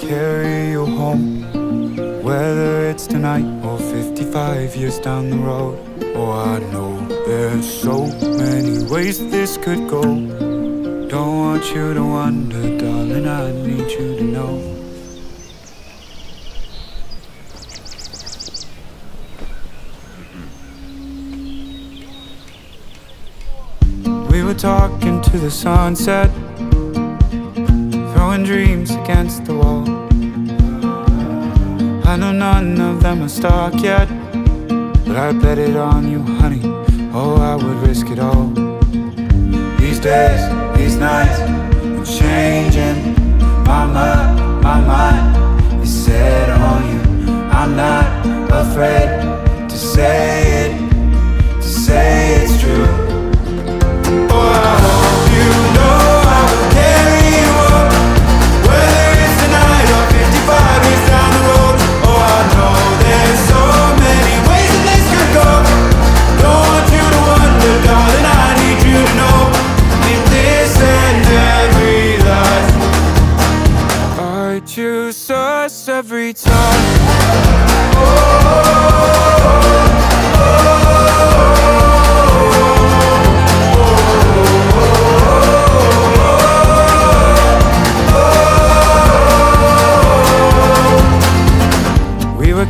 carry you home, whether it's tonight or 55 years down the road. Oh, I know there's so many ways this could go. Don't want you to wonder, darling, I need you to know. We were talking to the sunset, throwing dreams against the wall. I know none of them are stuck yet, but I bet it on you, honey. Oh, I would risk it all. These days, these nights, I'm changing my mind is set on you. I'm not afraid to say it's true. Oh, I hope you know I will carry you up, whether it's tonight or 55 years down the road. Oh, I know there's so many ways that this could go. Don't want you to wonder, darling, I need you to know. In this and every life, I choose us every time.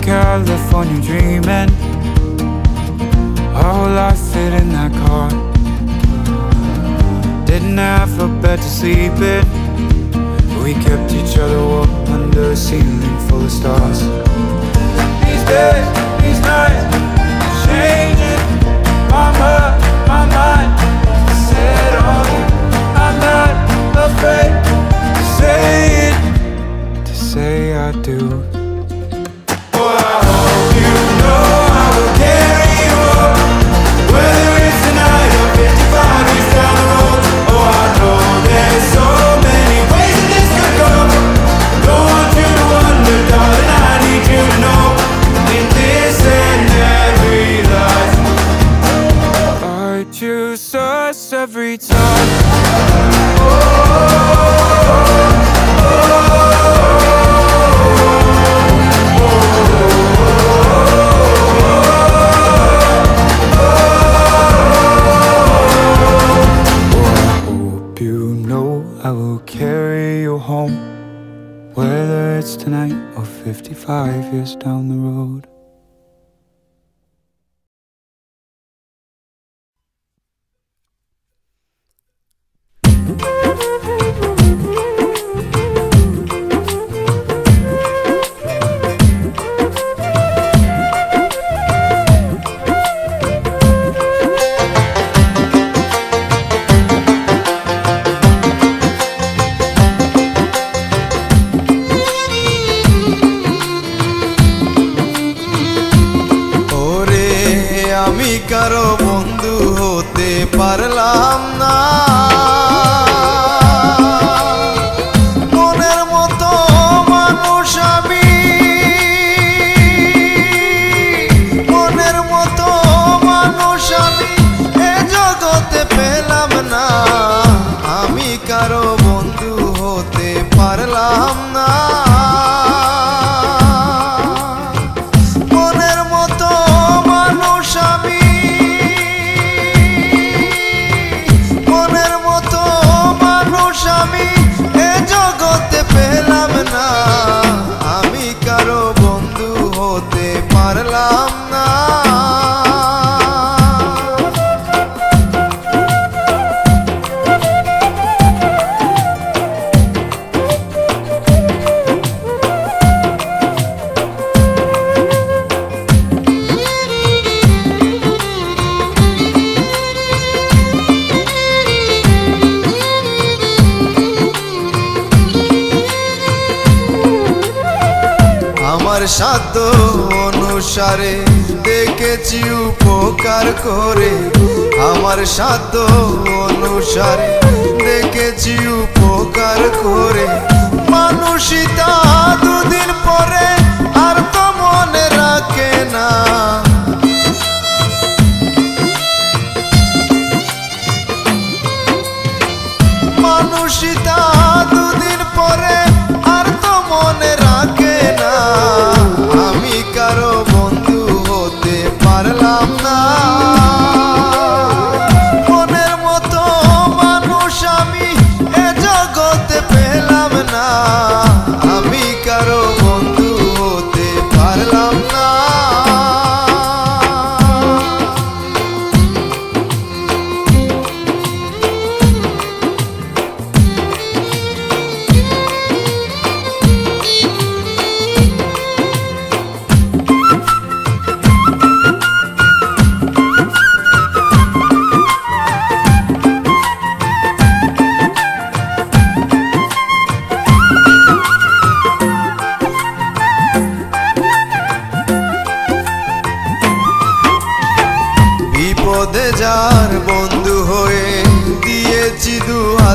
California dreaming, our whole life fit in that car. Didn't have a bed to sleep in, but we kept each other warm under a ceiling full of stars. These days, these nights, changing my mind set on you. I'm not afraid to say I do. Every time. Hope you know I will carry you home, whether it's tonight or 55 years down the road. কারো বন্ধু হতে পারলাম না, মনের মতো মানুষ আমি, মনের মতো মানুষ আমি এ জগতে পেলাম না। আমি কারো বন্ধু হতে পারলাম না, মনের মতো মানুষ আমি, আমি এ জগতে পেলাম না। আমি কারো বন্ধু হতে পারলাম না। আমার সাধ্য অনুসারে দেখেছি উপকার করে, আমার সাধ্য অনুসারে দেখেছি উপকার করে। মানুষই তা দুদিন পরে আর তো মনে রাখে না, মানুষই তা দুদিন পরে আর তো মনে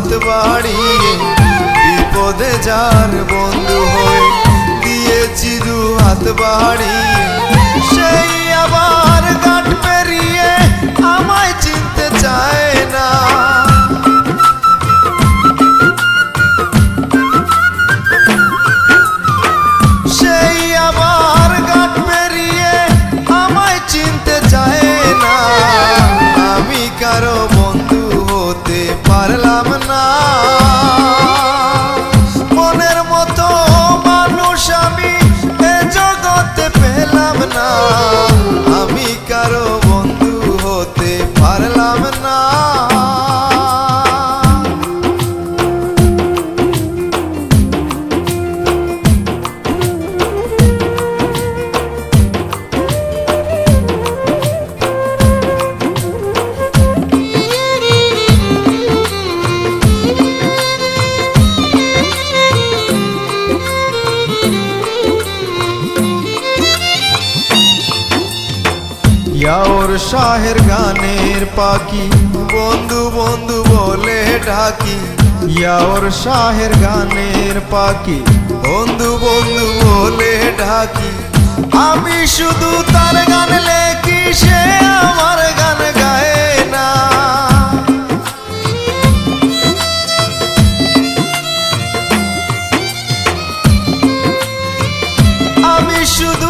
হাত বাড়িয়ে বিপদে যার বন্ধু হয়ে দিয়েছি দু হাত বাড়িয়ে সেই আবার ঘাট পেরিয়ে আমায় চিনতে চায় না সেই আবার ঘাট পেরিয়ে আমায় চিনতে চায় না আমি কারো বন্ধু হতে পারলাম না মনের মতো মানুষ আমি এ জগতে পেলাম না আমি কারো বন্ধু হতে পারলাম না ইয়াওর শাহের গানের পাখি বন্ধু বন্ধু বলে ডাকি ইয়াওর শাহের গানের পাখি বন্ধু বন্ধু বলে ডাকি আমি শুধু তার গান লেখি সে আমার গান গায় না আমি শুধু